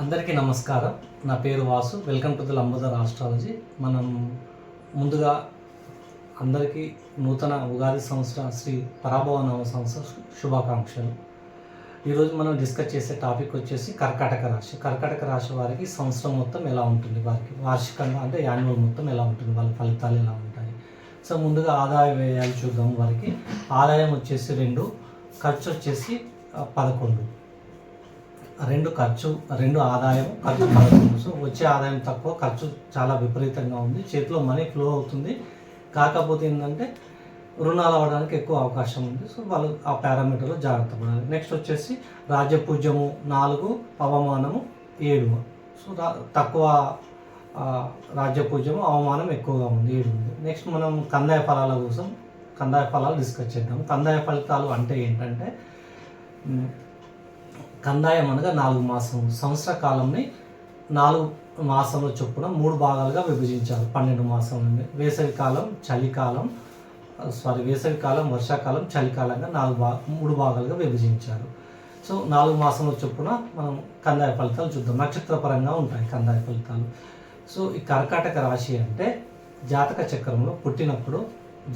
అందరికీ నమస్కారం. నా పేరు Vasu. Welcome to the Lambodar astrology. మనం ముందుగా అందరికీ నూతన ఉగాది సంవత్సర శ్రీ పరాభవ నవ సంవత్సర శుభాకాంక్షలు. ఈరోజు మనం డిస్కస్ చేసే టాపిక్ వచ్చేసి కర్కాటక రాశి. కర్కాటక రాశి వారికి సంవత్సరం మొత్తం ఎలా ఉంటుంది, వారికి వార్షికంగా అంటే యాన్యువల్ మొత్తం ఎలా ఉంటుంది, వాళ్ళ ఫలితాలు ఎలా ఉంటాయి. సో ముందుగా ఆదాయ వ్యయాలు చూద్దాం. వారికి ఆదాయం వచ్చేసి 2, ఖర్చు వచ్చేసి 11. 2 ఖర్చు, 2 ఆదాయం, ఖర్చు 11. సో వచ్చే ఆదాయం తక్కువ, ఖర్చు చాలా విపరీతంగా ఉంది. చేతిలో మనీ ఫ్లో అవుతుంది. కాకపోతే ఏంటంటే రుణాలు అవ్వడానికి ఎక్కువ అవకాశం ఉంది. సో వాళ్ళు ఆ పారామీటర్లో జాగ్రత్త పడాలి. నెక్స్ట్ వచ్చేసి రాజ్యపూజ్యము 4, అవమానము 7. సో తక్కువ రాజ్యపూజ్యము, అవమానం ఎక్కువగా ఉంది, 7 ఉంది. నెక్స్ట్ మనం కందాయ ఫలాల కోసం కందాయ ఫలాలు డిస్కస్ చేద్దాం. కందాయ ఫలితాలు అంటే ఏంటంటే కందాయం అనగా 4 మాసం, సంవత్సర కాలంని 4 మాసంలో చొప్పున 3 భాగాలుగా విభజించారు. 12 మాసం నుండి వేసవికాలం, వర్షాకాలం, చలికాలంగా 3 భాగాలుగా విభజించారు. సో 4 మాసంలో చొప్పున మనం కందాయ ఫలితాలు చూద్దాం. నక్షత్రపరంగా ఉంటాయి కందాయ ఫలితాలు. సో ఈ కర్కాటక రాశి అంటే జాతక చక్రంలో పుట్టినప్పుడు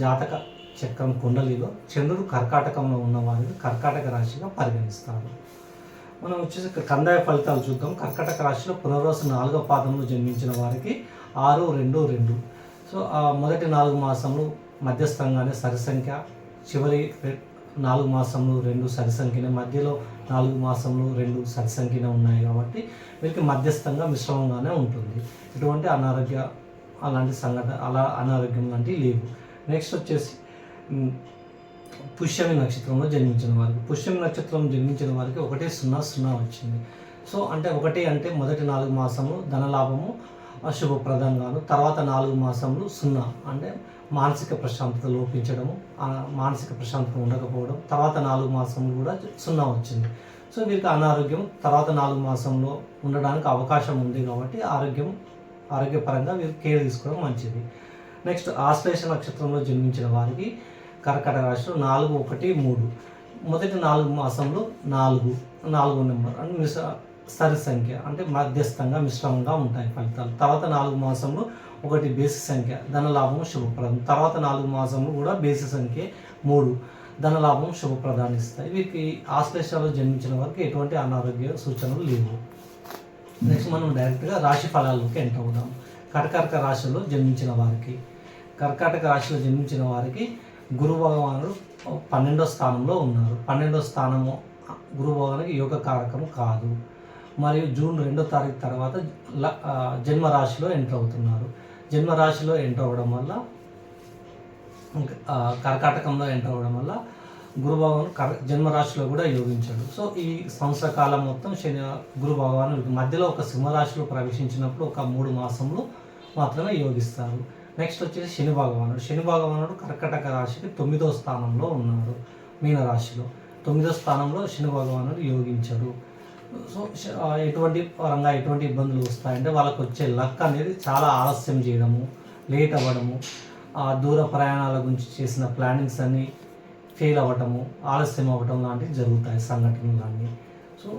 జాతక చక్రం కుండలిలో చంద్రుడు కర్కాటకంలో ఉన్న వారిని కర్కాటక రాశిగా పరిగణిస్తారు. మనం వచ్చేసి కందాయ ఫలితాలు చూద్దాం. కర్కాటక రాశిలో పునర్వసు 4వ పాదంలో జన్మించిన వారికి 6, 2, 2. సో మొదటి 4 మాసంలో మధ్యస్థంగానే సరిసంఖ్య, చివరి 4 మాసంలో 2 సరిసంఖ్యనే, మధ్యలో 4 మాసంలో 2 సరిసంఖ్యనే ఉన్నాయి కాబట్టి వీరికి మధ్యస్థంగా మిశ్రమంగానే ఉంటుంది. ఎటువంటి అనారోగ్యం లాంటివి లేవు. నెక్స్ట్ వచ్చేసి పుష్యమి నక్షత్రంలో జన్మించిన వారికి, పుష్యమి నక్షత్రం జన్మించిన వారికి 1-0-0 వచ్చింది. సో అంటే 1 అంటే మొదటి 4 మాసంలో ధనలాభము శుభప్రదంగాను, తర్వాత 4 మాసంలో 0 అంటే మానసిక ప్రశాంతత లోపించడము, మానసిక ప్రశాంతత ఉండకపోవడం, తర్వాత 4 మాసంలో కూడా 0 వచ్చింది. సో వీరికి అనారోగ్యం తర్వాత 4 మాసంలో ఉండడానికి అవకాశం ఉంది కాబట్టి ఆరోగ్యపరంగా వీరు కేర్ తీసుకోవడం మంచిది. నెక్స్ట్ ఆశ్లేష నక్షత్రంలో జన్మించిన వారికి కర్కాటక రాశిలో 4, 1, 3 మొదటి 4 మాసంలో 4 నెంబర్ అంటే సరి సంఖ్య అంటే మధ్యస్థంగా మిశ్రమంగా ఉంటాయి ఫలితాలు. తర్వాత 4 మాసంలో 1 బేసి సంఖ్య, ధనలాభం శుభప్రదం. తర్వాత 4 మాసంలో కూడా బేసి సంఖ్య 3, ధనలాభం శుభప్రదాన్ని ఇస్తాయి. వీరికి ఆశ్లేషలో జన్మించిన వారికి ఎటువంటి అనారోగ్య సూచనలు లేవు. నెక్స్ట్ మనం డైరెక్ట్గా రాశి ఫలాల్లోకి ఎంటర్ అవుదాం. కర్కాటక రాశిలో జన్మించిన వారికి గురు భగవానుడు 12వ స్థానంలో ఉన్నారు. 12వ స్థానము గురు భగవానికి యోగ కారకము కాదు. మరియు జూన్ 2వ తారీఖు తర్వాత జన్మరాశిలో ఎంటర్ అవుతున్నారు. జన్మరాశిలో ఎంటర్ అవ్వడం వల్ల కర్కాటకంలో ఎంటర్ అవ్వడం వల్ల గురు భగవాను జన్మరాశిలో కూడా యోగించాడు. సో ఈ సంవత్సర కాలం మొత్తం గురు భగవాను మధ్యలో ఒక సింహరాశిలో ప్రవేశించినప్పుడు ఒక 3 మాసంలో మాత్రమే యోగిస్తారు. నెక్స్ట్ వచ్చేసి శని భగవానుడు కర్కాటక రాశికి 9వ స్థానంలో ఉన్నాడు. మీనరాశిలో 9వ స్థానంలో శని భగవానుడు యోగించాడు. సో ఎటువంటి ఇబ్బందులు వస్తాయంటే వాళ్ళకు వచ్చే లక్ అనేది చాలా ఆలస్యం చేయడము, లేట్ అవ్వడము, దూర ప్రయాణాల గురించి చేసిన ప్లానింగ్స్ అన్నీ ఫెయిల్ అవ్వటము, ఆలస్యం అవ్వటం లాంటివి జరుగుతాయి సంఘటనలు అన్నీ. సో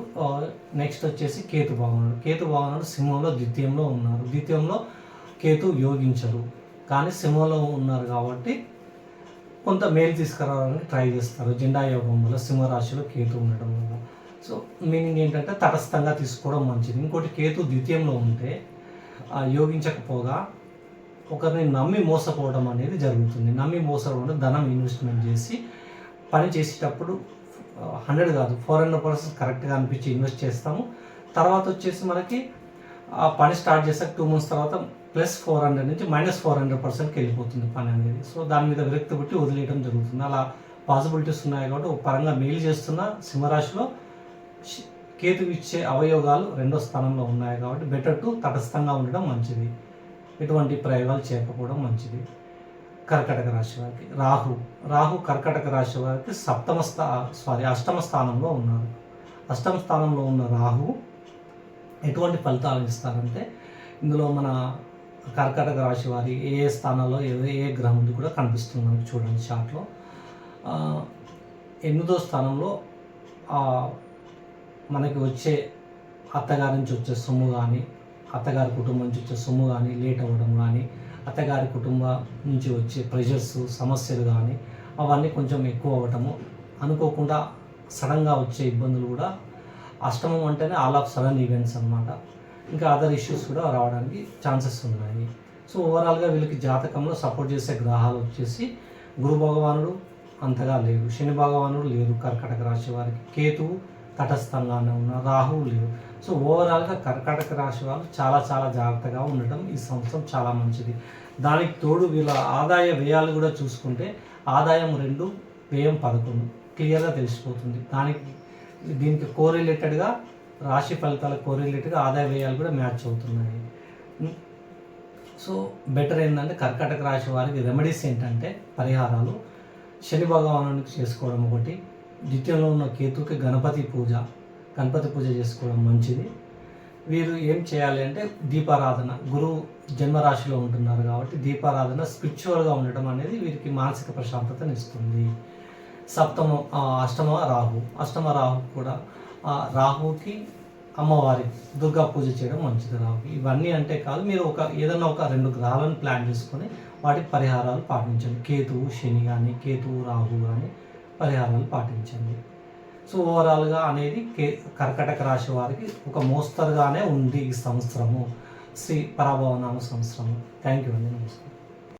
నెక్స్ట్ వచ్చేసి కేతు భగవానుడు సింహంలో ద్వితీయంలో ఉన్నారు. ద్వితీయంలో కేతు యోగించరు కానీ సింహంలో ఉన్నారు కాబట్టి కొంత మేలు తీసుకురావడానికి ట్రై చేస్తారు. జెండా యోగం వల్ల సింహరాశిలో కేతు ఉండడం వల్ల. సో మీనింగ్ ఏంటంటే తటస్థంగా తీసుకోవడం మంచిది. ఇంకోటి కేతు ద్వితీయంలో ఉంటే యోగించకపోగా ఒకరిని నమ్మి మోసపోవడం అనేది జరుగుతుంది. నమ్మి మోసపోవడం, ధనం ఇన్వెస్ట్మెంట్ చేసి పని చేసేటప్పుడు 100 కాదు 400% కరెక్ట్గా అనిపించి ఇన్వెస్ట్ చేస్తాము. తర్వాత వచ్చేసి మనకి ఆ పని స్టార్ట్ చేసాక 2 months తర్వాత +400 నుంచి -400%కి వెళ్ళిపోతుంది పని అనేది. సో దాని మీద విరక్తి పుట్టి వదిలేయడం జరుగుతుంది. అలా పాసిబిలిటీస్ ఉన్నాయి కాబట్టి ఒక పరంగా మేలు చేస్తున్న సింహరాశిలో కేతు ఇచ్చే అవయోగాలు 2వ స్థానంలో ఉన్నాయి కాబట్టి బెటర్ టు తటస్థంగా ఉండడం మంచిది. ఎటువంటి ప్రయోగాలు చేయకపోవడం మంచిది. కర్కాటక రాశి వారికి రాహు కర్కాటక రాశి వారికి 8వ స్థానంలో ఉన్నారు. 8వ స్థానంలో ఉన్న రాహు ఎటువంటి ఫలితాలు ఇస్తారంటే ఇందులో మన కర్కాటక రాశి వారి ఏ స్థానాల్లో ఏ గ్రహం ఉంది కూడా కనిపిస్తుంది మనకి. చూడండి చార్ట్లో 8వ స్థానంలో మనకి వచ్చే అత్తగారి నుంచి వచ్చే సొమ్ము కానీ, అత్తగారి కుటుంబం నుంచి వచ్చే సొమ్ము కానీ లేట్ అవ్వడం కానీ, అత్తగారి కుటుంబం నుంచి వచ్చే ప్రెషర్స్, సమస్యలు కానీ అవన్నీ కొంచెం ఎక్కువ అవ్వటము, అనుకోకుండా సడన్గా వచ్చే ఇబ్బందులు కూడా. అష్టమం అంటేనే ఆల్ ఆఫ్ సడన్ ఈవెంట్స్ అన్నమాట. ఇంకా అదర్ ఇష్యూస్ కూడా రావడానికి ఛాన్సెస్ ఉన్నాయి. సో ఓవరాల్గా వీళ్ళకి జాతకంలో సపోర్ట్ చేసే గ్రహాలు వచ్చేసి గురు భగవానుడు అంతగా లేరు, శని భగవానుడు లేరు కర్కాటక రాశి వారికి, కేతువు తటస్థంగానే ఉన్న, రాహువు లేరు. సో ఓవరాల్గా కర్కాటక రాశి వాళ్ళు చాలా చాలా జాగ్రత్తగా ఉండటం ఈ సంవత్సరం చాలా మంచిది. దానికి తోడు వీళ్ళ ఆదాయ వ్యయాలు కూడా చూసుకుంటే ఆదాయం 2, వ్యయం 11 క్లియర్గా తెలిసిపోతుంది. దీనికి కోరిలేటెడ్గా రాశి ఫలితాలకు కోరిలేటెడ్గా ఆదాయ వ్యయాలు కూడా మ్యాచ్ అవుతున్నాయి. సో బెటర్ ఏంటంటే కర్కాటక రాశి వారికి రెమెడీస్ ఏంటంటే పరిహారాలు, శని భగవానునికి చేసుకోవడం ఒకటి, ద్వితీయంలో ఉన్న కేతుకి గణపతి పూజ చేసుకోవడం మంచిది. వీరు ఏం చేయాలి అంటే దీపారాధన, గురువు జన్మరాశిలో ఉంటున్నారు కాబట్టి దీపారాధన స్పిరిచువల్గా ఉండటం అనేది వీరికి మానసిక ప్రశాంతతను ఇస్తుంది. అష్టమ రాహు కూడా రాహుకి అమ్మవారి దుర్గా పూజ చేయడం మంచిది రాహుకి. ఇవన్నీ అంటే కాదు, మీరు ఏదైనా ఒక 2 గ్రహాలను ప్లాన్ చేసుకొని వాటికి పరిహారాలు పాటించండి. కేతువు శని కానీ, కేతువు రాహు కానీ పరిహారాలు పాటించండి. సో ఓవరాల్గా అనేది కర్కాటక రాశి వారికి ఒక మోస్తరుగానే ఉంది ఈ సంవత్సరము, శ్రీ పరాభవనామ సంవత్సరము. థ్యాంక్ యూ అండి, నమస్కారం.